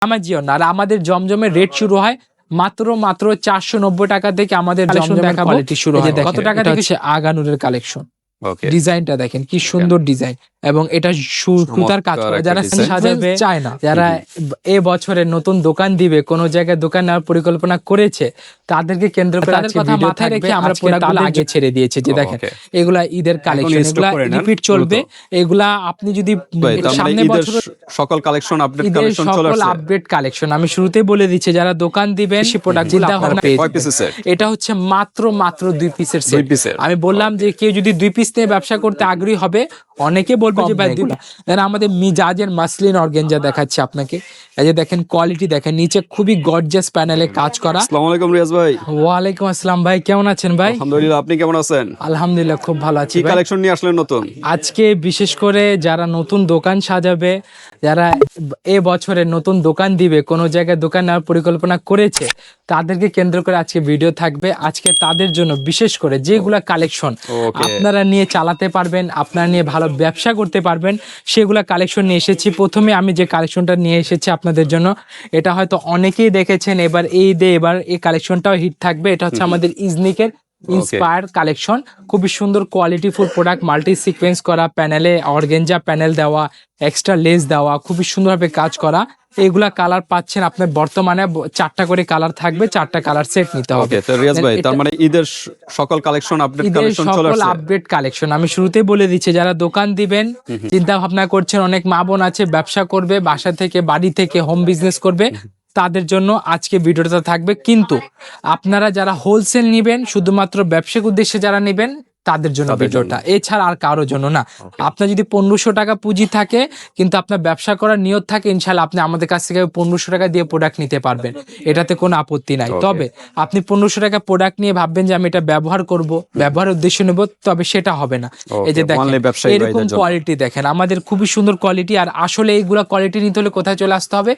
আমাজিও না, আর আমাদের জমজমের রেট শুরু হয় মাত্র 490 টাকা থেকে। আমাদের জমজমের কোয়ালিটি শুরু হয় কত টাকা থেকে? আগানুরের কালেকশন, ডিজাইনটা দেখেন কি সুন্দর ডিজাইন, এবং এটা সুতার কাজ করা। যারা সাজাবে চায় না, যারা এ বছরের নতুন দোকান দিবে, কোন জায়গায় দোকান নেওয়ার পরিকল্পনা করেছে, তাদেরকে কেন্দ্র করে তাদের কথা মাথায় রেখে আমরা প্রোডাক্টগুলো আগে ছেড়ে দিয়েছি। যে দেখেন এগুলা ঈদের কালেকশন, এগুলা রিপিট চলবে। এগুলা আপনি যদি সামনে বছর সকল কালেকশন আপডেট কালেকশন চলে আসছে, আপডেট কালেকশন আমি শুরুতেই বলে দিচ্ছি, যারা দোকান দিবেন সেই প্রোডাক্টগুলো আপনারা পেয়ে যাবেন। এটা হচ্ছে মাত্র 2 পিসের সেট। আমি বললাম যে কেউ যদি 2 পিস নিয়ে ব্যবসা করতে আগ্রহী হবে, অনেকে বলবে যে ভাই আমাদের মিজাজের মাসলিন অর্গানজা দেখাচ্ছে আপনাকে। এই যে দেখেন কোয়ালিটি দেখেন, নিচে খুবই গর্জিয়াস প্যানেলে কাজ করা। আসসালামু আলাইকুম রিয়াজ ভাই। ওয়ালাইকুম আসসালাম ভাই, কেমন আছেন ভাই? আলহামদুলিল্লাহ, আপনি কেমন আছেন? আলহামদুলিল্লাহ খুব ভালো আছি। কি কালেকশন নিয়ে আসলেন নতুন আজকে? বিশেষ করে যারা নতুন দোকান সাজাবে, যারা এ বছরের নতুন দোকান দিবে, কোন জায়গায় দোকান নেওয়ার পরিকল্পনা করেছে, তাদেরকে কেন্দ্র করে আজকে ভিডিও থাকবে। আজকে তাদের জন্য বিশেষ করে যেগুলা কালেকশন আপনারা নিয়ে চালাতে পারবেন, আপনারা নিয়ে ভালো ব্যবসা করতে পারবেন, সেগুলা কালেকশন নিয়ে এসেছি। প্রথমে আমি যে কালেকশনটা নিয়ে এসেছি আপনাদের জন্য, এটা হয়তো অনেকেই দেখেছেন, এবার এবার এই কালেকশনটাও হিট থাকবে। এটা হচ্ছে আমাদের ইজনিকের ইন্সপায়ার কালেকশন। খুবই সুন্দর কোয়ালিটিফুল প্রোডাক্ট, মাল্টি সিকোয়েন্স করা, প্যানেলে অর্গেঞ্জা প্যানেল দেওয়া, এক্সট্রা লেস দেওয়া, খুবই সুন্দরভাবে কাজ করা। এগুলা কালার পাচ্ছেন আপনার বর্তমানে 4টা করে কালার থাকবে, 4টা কালার সেট নিতে হবে। তো রিয়াজ ভাই, তার মানে ঈদের সকল কালেকশন আপডেট কালেকশন চলে আসছে, আপডেট কালেকশন আমি শুরুতেই বলে দিচ্ছি। যারা দোকান দিবেন, চিন্তা ভাবনা করছেন, অনেক মা বোন আছে ব্যবসা করবে, বাসা থেকে বাড়ি থেকে হোম বিজনেস করবে, তাদের জন্য আজকে ভিডিওটা থাকবে। কিন্তু আপনারা যারা হোলসেল নিবেন, শুধুমাত্র ব্যবসায়িক উদ্দেশ্যে যারা নেবেন, তাদের জন্য ভিডিওটা, এছাড়া আর কারোর জন্য না। আপনার যদি 1500 টাকা পুঁজি থাকে, কিন্তু আপনার ব্যবসা করার নিয়ত থাকে, ইনশাল্লাহ আপনি আমাদের কাছ থেকে 1500 টাকা দিয়ে প্রোডাক্ট নিতে পারবেন, এটাতে কোনো আপত্তি নাই। তবে আপনি 1500 টাকা প্রোডাক্ট নিয়ে ভাববেন যে আমি এটা ব্যবহার করব, ব্যবহারের উদ্দেশ্য নেব, তবে সেটা হবে না। এই যে দেখেন এরকম কোয়ালিটি দেখেন, আমাদের খুবই সুন্দর কোয়ালিটি। আর আসলে এইগুলা কোয়ালিটি নিতে হলে কোথায় চলে আসতে হবে?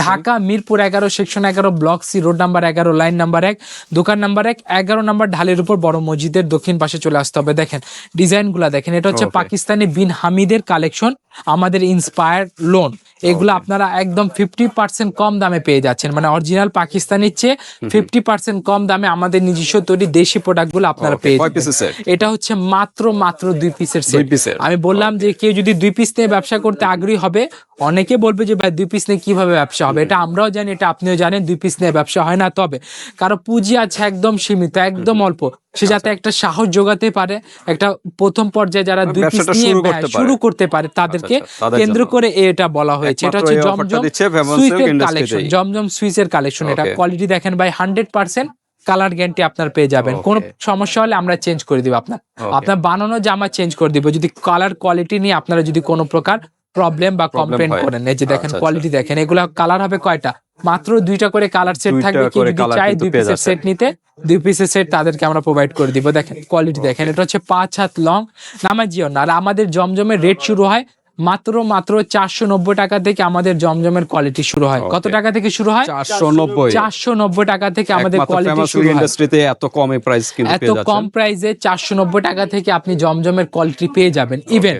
Dhaka Mirpur 11 section 11 block C, road number 11, line number 1, দোকান নাম্বার 1, 11 নাম্বার ঢালের উপর বড় মসজিদের দক্ষিণ পাশে চলে আসতে হবে। দেখেন ডিজাইনগুলা দেখেন, এটা হচ্ছে পাকিস্তানি বিন হামিদের কালেকশন, আমাদের ইন্সপায়ার লোন। এগুলো আপনারা একদম 50% কম দামে পেয়ে যাচ্ছেন, মানে অরিজিনাল পাকিস্তানির চেয়ে 50% কম দামে আমাদের নিজস্ব তৈরি দেশি প্রোডাক্টগুলো আপনারা পেয়ে যাচ্ছেন। এটা হচ্ছে মাত্র 2 পিসের সেট। আমি বললাম যে কেউ যদি 2 পিস নিয়ে ব্যবসা করতে আগ্রহী হবে, অনেকে বলবে যে ভাই 2 পিস নিয়ে কিভাবে ব্যবসা হবে? এটা আমরাও জানি, এটা আপনিও জানেন, 2 পিস নিয়ে ব্যবসা হয় না। তবে কারো পুঁজি আছে একদম সীমিত, একদম অল্প, সে যাতে একটা সাহস যোগাতে পারে, একটা প্রথম পর্যায়ে যারা 2 পিস নিয়ে শুরু করতে পারে, তাদেরকে কেন্দ্র করে এটা বলা হয়েছে। এটা হচ্ছে জমজম সুইসের কালেকশন, জমজম সুইসের কালেকশন। এটা কোয়ালিটি দেখেন ভাই, 100% কালার গ্যারান্টি আপনার পেয়ে যাবেন। কোনো সমস্যা হলে আমরা চেঞ্জ করে দিব, আপনার বানানো জামা চেঞ্জ করে দিব, যদি কালার কোয়ালিটি নিয়ে আপনারা যদি কোনো প্রকার প্রবলেম বা কমপ্লেন করেন। এই যে দেখেন কোয়ালিটি দেখেন, এগুলা কালার হবে কয়টা? মাত্র 2টা করে কালার সেট থাকবে। কেউ যদি চায় 2 পিসের সেট নিতে, 2 পিসের সেট তাদেরকে আমরা প্রোভাইড করে দিব। দেখেন কোয়ালিটি দেখেন, এটা হচ্ছে 5 হাত লং নামাজিও না। আর আমাদের জমজমের রেট শুরু হয় মাত্র 490 টাকা থেকে। আমাদের জমজমের কোয়ালিটি শুরু হয় কত টাকা থেকে? শুরু হয় 490 টাকা থেকে আমাদের কোয়ালিটি শুরু হয়। ইন্ডাস্ট্রিতে এত কম প্রাইস, কিন্তু এত কম প্রাইসে 490 টাকা থেকে আপনি জমজমের কোয়ালিটি পেয়ে যাবেন। ইভেন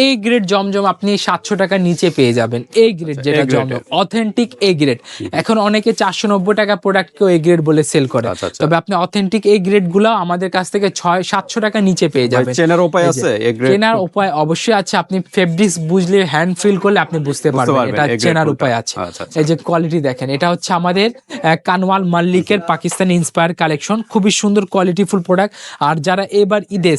এ গ্রেড জমজম আপনি 700 টাকার নিচে পেয়ে যাবেন। এ গ্রেড যেটা জমজম অথেন্টিক এ গ্রেড। এখন অনেকে 490 টাকা প্রোডাক্টকেও এ গ্রেড বলে সেল করে, তবে আপনি অথেন্টিক এ গ্রেড গুলো আমাদের কাছ থেকে 600-700 টাকা নিচে পেয়ে যাবেন। চেনার উপায় আছে? চেনার উপায় অবশ্যই আছে, আপনি ফেব্রিক্স বুঝলে, হ্যান্ড ফিল করলে আপনি বুঝতে পারবেন, এটা চেনার উপায় আছে। এই যে কোয়ালিটি দেখেন, এটা হচ্ছে আমাদের কানওয়াল মাল্লিকের পাকিস্তানি ইন্সপায়ার কালেকশন, খুবই সুন্দর কোয়ালিটিফুল প্রোডাক্ট। আর যারা এবার ঈদে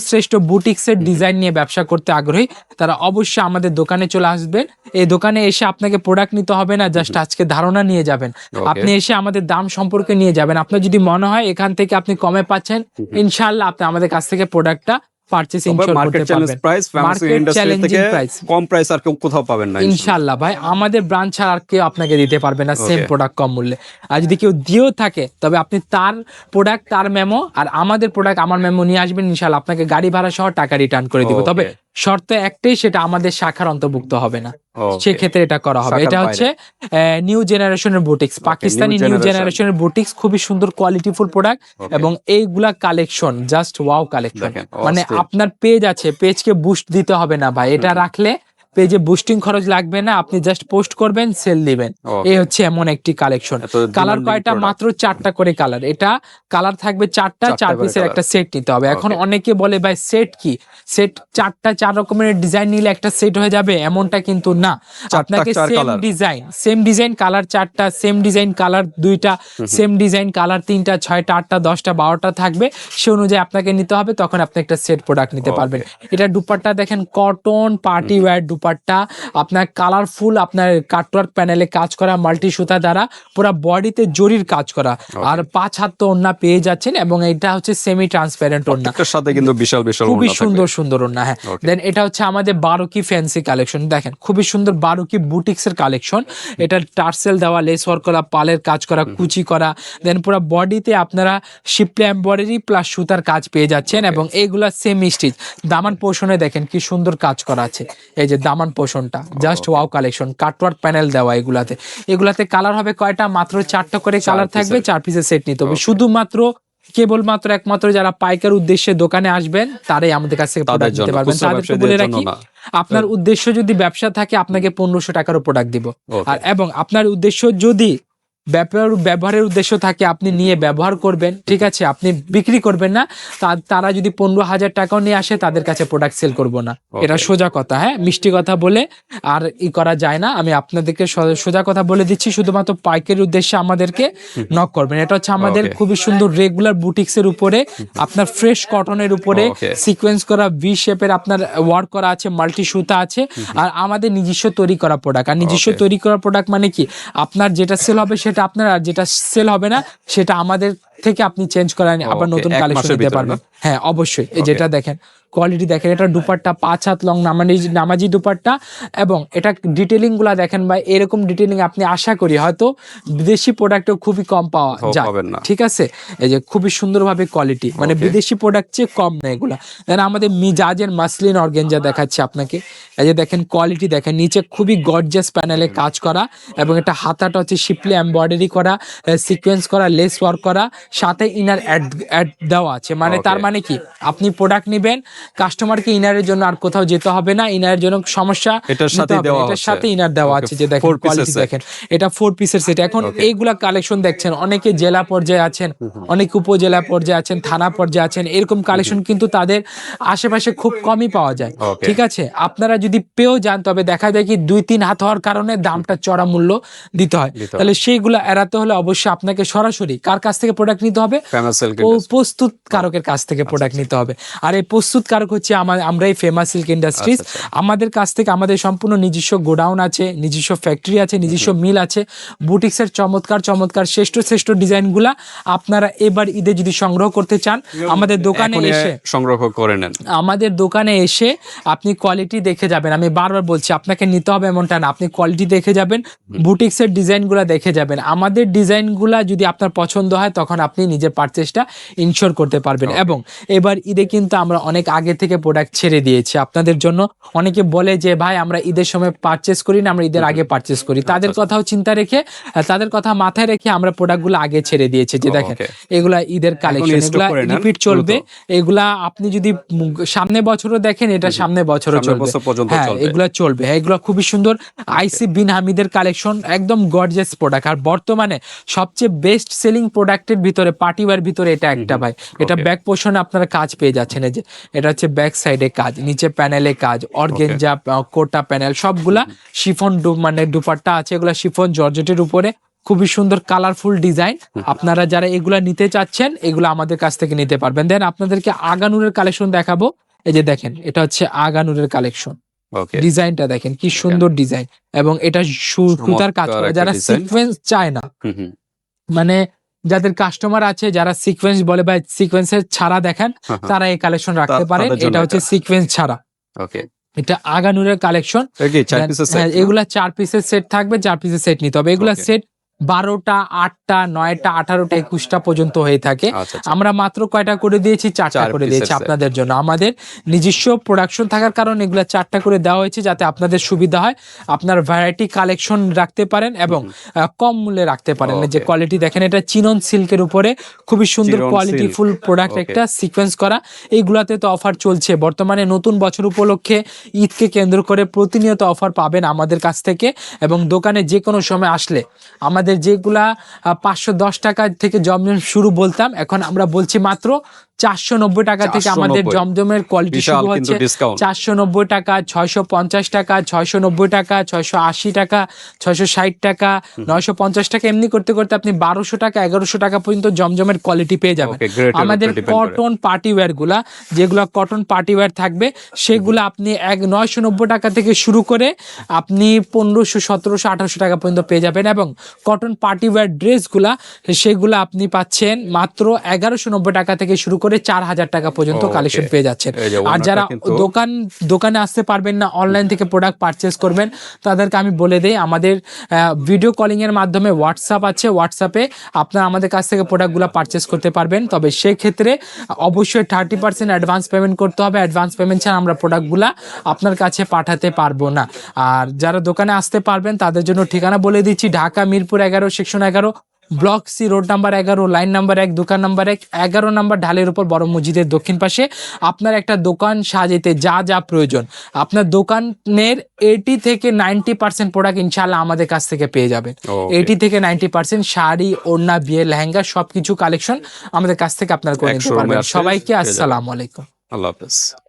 শ্রেষ্ঠ বুটিক্সের ডিজাইন নিয়ে ব্যবসা করতে আগ্রহী, তারা অবশ্যই আমাদের দোকানে চলে আসবেন। এই দোকানে এসে আপনাকে প্রোডাক্ট নিতে হবে না, জাস্ট আজকে ধারণা নিয়ে যাবেন। আপনি এসে আমাদের দাম সম্পর্কে নিয়ে যাবেন। আপনার যদি মনে হয় এখান থেকে আপনি কমে পাচ্ছেন, ইনশাআল্লাহ আপনি আমাদের কাছ থেকে প্রোডাক্টটা পারচেজিং করতে পারবেন। কম প্রাইস আর কোথাও পাবেন না ইনশাআল্লাহ ভাই, আমাদের ব্রাঞ্চ ছাড়া আর কেউ আপনাকে দিতে পারবে না সেম প্রোডাক্ট কম মূল্যে। আর যদি কেউ দিয়েও থাকে, তবে আপনি তার প্রোডাক্ট তার মেমো আর আমাদের প্রোডাক্ট আমার মেমো নিয়ে আসবেন, ইনশাআল্লাহ আপনাকে গাড়ি ভাড়া সহ টাকা রিটার্ন করে দিব। তবে শর্ত একটাই, সেটা আমাদের শাখার অন্তর্ভুক্ত হবে না, সেক্ষেত্রে এটা করা হবে। এটা হচ্ছে নিউ জেনারেশনের বুটিক্স, পাকিস্তানি নিউ জেনারেশনের বুটিক্স, খুবই সুন্দর কোয়ালিটিফুল প্রোডাক্ট। এবং এইগুলা কালেকশন জাস্ট ওয়াও কালেকশন, মানে আপনার পেজ আছে, পেজকে বুস্ট দিতে হবে না ভাই, এটা রাখলে পেজে বুস্টিং খরচ লাগবে না, আপনি জাস্ট পোস্ট করবেন, সেল দিবেন। Okay. এই হচ্ছে এমন একটি কালেকশন। এত কালার demanding কয়টা? product। মাত্র 4টা করে কালার। এটা কালার থাকবে 4টা, 4 করে পিসের colour। একটা সেট নিতে হবে। এখন Okay. অনেকে বলে ভাই সেট কি, সেট 4টা 4 রকমের ডিজাইন নিলে একটা সেট হয়ে যাবে, এমনটা কিন্তু না। 4টা আপনাকে 4 সেম ডিজাইন কালার 4টা, সেম ডিজাইন কালার 2টা, সেম ডিজাইন কালার 3টা, 6টা, 8টা, 10টা, 12টা থাকবে। সে অনুযায়ী আপনাকে নিতে হবে, তখন আপনি একটা সেট প্রোডাক্ট নিতে Okay. পারবেন। এটা দুপাট্টা দেখেন, কটন পার্টি ওয়্যার দুপাট্টা, আপনার কালারফুল, আপনার কাটওয়ার্ক প্যানেলে কাজ করা, মাল্টি সুতা দ্বারা পুরো বডিতে জরির কাজ করা, আর 5 হাত তো ওড়না পেয়ে যাচ্ছেন, এবং এটা হচ্ছে সেমি ট্রান্সপারেন্ট ওড়না, প্রত্যেকটার সাথে কিন্তু বিশাল বিশাল খুবই ওড়না থাকবে। সুন্দর সুন্দর ওড়না। হ্যাঁ, Okay. দেন এটা হচ্ছে আমাদের বারোকি ফ্যান্সি কালেকশন। দেখেন খুবই সুন্দর বারোকি বুটিক্স এর কালেকশন। এটা টার্সেল দেওয়া, লেস ওয়ার্ক করা, পালের কাজ করা, কুচি করা, দেন পুরো বডিতে আপনারা শিপলি এমব্রয়ডারি প্লাস সুতার কাজ পেয়ে যাচ্ছেন, এবং এইগুলা সেমি স্টিচ। দামান পোর্শনে দেখেন কি সুন্দর কাজ করা আছে, এই যে দামান পোর্শনটা just wow collection, cutwork panel দেওয়া। এগুলাতে কালার হবে কয়টা? মাত্র 4টা করে কালার থাকবে, 4 পিসের সেট নিতে হবে। শুধুমাত্র কেবলমাত্র একমাত্র যারা পাইকার উদ্দেশ্যে দোকানে আসবেন তারাই আমাদের কাছ থেকে প্রোডাক্ট নিতে পারবেন। তাদেরকে বলে রাখি, আপনার উদ্দেশ্য যদি ব্যবসা থাকে আপনাকে 1500 টাকারও প্রোডাক্ট দিব। আর এবং আপনার উদ্দেশ্য যদি ব্যবহারের উদ্দেশ্য থাকে, আপনি নিয়ে ব্যবহার করবেন, ঠিক আছে, আপনি বিক্রি করবেন না, তারা যদি 15,000 টাকাও নিয়ে আসে তাদের কাছে প্রোডাক্ট সেল করব না। এটা সোজা কথা। হ্যাঁ, মিষ্টি কথা বলে আর করা যায় না। আমি আপনাদেরকে সোজা কথা বলে দিচ্ছি, শুধুমাত্র পাইকারি উদ্দেশ্যে আমাদেরকে নক করবেন। এটা হচ্ছে আমাদের খুবই সুন্দর রেগুলার বুটিক্স এর উপরে, আপনার ফ্রেশ কটনের উপরে সিকোয়েন্স করা ভি শেপের আপনার ওয়ার্ক করা আছে, মাল্টি সুতা আছে, আর আমাদের নিজস্ব তৈরি করা প্রোডাক্ট। আর নিজস্ব তৈরি করা প্রোডাক্ট মানে কি, আপনার যেটা সেল হবে সেটা আপনার, আর যেটা সেল হবে না সেটা আমাদের থেকে আপনি চেঞ্জ করে আবার নতুন কালেকশন দিতে পারবেন। হ্যাঁ অবশ্যই। এই যেটা দেখেন কোয়ালিটি দেখেন, এটা দুপাট্টা 5 হাত লং নামাজি দুপাট্টা, এবং এটা ডিটেলিং গুলা দেখেন ভাই, এরকম ডিটেলিং আপনি আশা করি হয়তো বিদেশি প্রোডাক্টেও খুবই কম পাওয়া যায়, ঠিক আছে। এই যে খুবই সুন্দরভাবে কোয়ালিটি, মানে বিদেশি প্রোডাক্ট চেয়ে কম না এগুলা। দেন আমাদের মিজাজের মাসলিন অর্গানজা দেখাচ্ছি আপনাকে। এই যে দেখেন কোয়ালিটি দেখেন, নিচে খুবই গর্জিয়াস প্যানেলে কাজ করা, এবং এটা হাতাটা হচ্ছে শিপলি এমব্রয়ডারি করা, সিকোয়েন্স করা, লেস ওয়ার্ক করা, সাথে ইনার অ্যাড দেওয়া আছে। মানে তার মানে কি, আপনি প্রোডাক্ট নিবেন, কাস্টমারকে ইনারের জন্য আর কোথাও যেতে হবে না, ইনারের জন্য সমস্যা এটার সাথে ইনার দেওয়া আছে। যে দেখেন কোয়ালিটি দেখেন, এটা 4 পিসের সেট। এখন এইগুলা কালেকশন দেখছেন, অনেকে জেলা পর্যায়ে আছেন, অনেক উপজেলা পর্যায়ে আছেন, থানা পর্যায়ে আছেন, এরকম কালেকশন কিন্তু তাদের আশেপাশে খুব কমই পাওয়া যায়, ঠিক আছে। আপনারা যদি পেয়েও যান, তবে দেখা যায় কি 2-3 হাত হওয়ার কারণে দামটা চড়া মূল্য দিতে হয়। তাহলে সেইগুলা এড়াতে হলে অবশ্যই আপনাকে সরাসরি কার কাছ থেকে প্রোডাক্ট নিতে হবে? প্রস্তুত কারকের কাছ থেকে প্রোডাক্ট নিতে হবে। আর এই প্রস্তুত কারক হচ্ছে আমরা এই ফেমাস সিল্ক ইন্ডাস্ট্রিজ। আমাদের কাছ থেকে আমাদের সম্পূর্ণ নিজস্ব গোডাউন আছে, নিজস্ব ফ্যাক্টরি আছে, নিজস্ব মিল আছে। বুটিক্সের চমৎকার শ্রেষ্ঠ ডিজাইনগুলা আপনারা এবার ঈদে যদি সংগ্রহ করতে চান, আমাদের দোকানে এসে সংগ্রহ করে নেন। আমাদের দোকানে এসে আপনি কোয়ালিটি দেখে যাবেন। আমি বারবার বলছি, আপনাকে নিতে হবে এমনটা না, আপনি কোয়ালিটি দেখে যাবেন, বুটিক্সের ডিজাইনগুলা দেখে যাবেন। আমাদের ডিজাইনগুলা যদি আপনার পছন্দ হয়, তখন আপনি নিজের পারচেজটা ইনশিওর করতে পারবেন। এবং এবার ঈদে কিন্তু আমরা অনেক আগে থেকে প্রোডাক্ট ছেড়ে দিয়েছি আপনাদের জন্য। অনেকে বলে যে ভাই আমরা ঈদের সময় পারচেজ করি না, আমরা ঈদের আগে পারচেজ করি। তাদের কথাও চিন্তা রেখে, তাদের কথা মাথায় রেখে আমরা প্রোডাক্টগুলো আগে ছেড়ে দিয়েছি। যে দেখেন এগুলা ঈদের কালেকশন, এগুলা রিপিট চলবে। এগুলা আপনি যদি সামনে বছরও দেখেন, এটা সামনে বছরও চলবে। হ্যাঁ, এগুলা চলবে। হ্যাঁ, এগুলা খুবই সুন্দর। আইসি বিন হামিদের কালেকশন, একদম গর্জিয়াস প্রোডাক্ট। আর বর্তমানে সবচেয়ে বেস্ট সেলিং প্রোডাক্টের ভিতরে, পার্টিওয়ার ভিতরে এটা একটা ভাই। এটা ব্যাক পোর্শনে আপনারা কাজ পেয়ে যাচ্ছেন। এই যে এটা হচ্ছে ব্যাক সাইডে কাজ, নিচে প্যানেলে কাজ, অর্গেনজা কোটা প্যানেল সবগুলা শিফন, মানে দুপাট্টা আছে, এগুলা শিফন জর্জেটের উপরে, খুবই সুন্দর কালারফুল ডিজাইন। আপনারা যারা এগুলা নিতে চাচ্ছেন, এগুলা আমাদের কাছ থেকে নিতে পারবেন। দেন আপনাদেরকে আগানুরের কালেকশন দেখাবো। এই যে দেখেন, এটা হচ্ছে আগানুরের কালেকশন। ডিজাইনটা দেখেন কি সুন্দর ডিজাইন, এবং এটা সুতার কাজ করা। যারা সিকোয়েন্স চায় না, মানে যাদের কাস্টমার আছে যারা সিকোয়েন্স বলে ভাই সিকোয়েন্সের ছাড়া দেখেন, তারা এই কালেকশন রাখতে পারেন। এটা হচ্ছে সিকোয়েন্স ছাড়া। এটা আগানুরের কালেকশন। এগুলা 4 পিসের সেট থাকবে, 4 পিসের সেট নিতে হবে। এগুলা সেট 12টা, 8টা, 9টা, 18টা, 21টা পর্যন্ত হয়ে থাকে। আচ্ছা, আচ্ছা। আমরা মাত্র কয়টা করে দিয়েছি? 4টা চার করে piece দিয়েছি এর set। আপনাদের জন্য। আমাদের নিজস্ব প্রোডাকশন থাকার কারণে এগুলো 4টা করে দেওয়া হয়েছে যাতে আপনাদের সুবিধা হয়, আপনার ভ্যারাইটি কালেকশন রাখতে পারেন এবং কম মূল্যে রাখতে পারেন। এই যে Okay. কোয়ালিটি দেখেন, এটা চিনন সিল্কের উপরে খুবই সুন্দর chinon quality silk। Full product, Okay। একটা সিকোয়েন্স করা। এইগুলাতে তো অফার চলছে বর্তমানে, নতুন বছর উপলক্ষে ঈদকে কেন্দ্র করে প্রতিনিয়ত অফার পাবেন আমাদের কাছ থেকে। এবং দোকানে যে কোনো সময় আসলে আমাদের যেগুলা 510 টাকা থেকে জমজম শুরু বলতাম, এখন আমরা বলছি মাত্র 490 টাকা থেকে আমাদের 490 জমজমের কোয়ালিটি বিশাল শুরু কিন্তু হচ্ছে। discount। 490 টাকা, 650 টাকা, 690 টাকা, 680 টাকা, 660 টাকা, 950 টাকা, এমনি করতে করতে আপনি 1200 টাকা, 1100 টাকা পর্যন্ত জমজমের কোয়ালিটি পেয়ে যাবেন। Okay, grade এর আমাদের উপরে depend করে। কটন পার্টিওয়্যার গুলা, যেগুলো কটন পার্টিওয়্যার থাকবে, সেগুলো আপনি 990 টাকা থেকে শুরু করে আপনি 1500, 1700, 1800 টাকা পর্যন্ত পেয়ে যাবেন। এবং কটন পার্টিওয়্যার ড্রেসগুলা, সেগুলো আপনি পাচ্ছেন মাত্র 1190 টাকা থেকে শুরু করে 4000 টাকা পর্যন্ত Okay। কালেকশন পেয়ে যাচ্ছেন। এই যে আর ওনাটা যারা কিন্তু- দোকানে আসতে পারবেন না, অনলাইন থেকে প্রোডাক্ট পারচেস করবেন, তাদেরকে আমি বলে দেই আমাদের ভিডিও কলিং এর মাধ্যমে হোয়াটসঅ্যাপ আছে, হোয়াটসঅ্যাপে আপনারা আমাদের কাছ থেকে প্রোডাক্টগুলো পারচেস করতে পারবেন। তবে সেই ক্ষেত্রে অবশ্যই 30% অ্যাডভান্স পেমেন্ট করতে হবে। অ্যাডভান্স পেমেন্ট ছাড়া আমরা প্রোডাক্টগুলো আপনার কাছে পাঠাতে পারবো না। আর যারা দোকানে আসতে পারবেন তাদের জন্য ঠিকানা বলে দিচ্ছি, Dhaka Mirpur 11, section 11, block C, road number 11, line number 1, দোকান নাম্বার 1, 11 নাম্বার ঢালের উপর বড় মসজিদের দক্ষিণ পাশে। আপনার একটা দোকান সাজাতে যা যা প্রয়োজন, আপনার দোকানের 80 থেকে 90% প্রোডাক্ট ইনশাআল্লাহ আমাদের কাছ থেকে পেয়ে যাবেন। Okay। 80 থেকে 90% শাড়ি, ওড়না, বিয়ে, লেহেঙ্গা সবকিছু কালেকশন আমাদের কাছ থেকে আপনারা করে এক নিতে showroom এ পারবেন। আসলে সবাইকে পেয়ে যাবেন। আসসালামু আলাইকুম। আল্লাহ হাফেজ।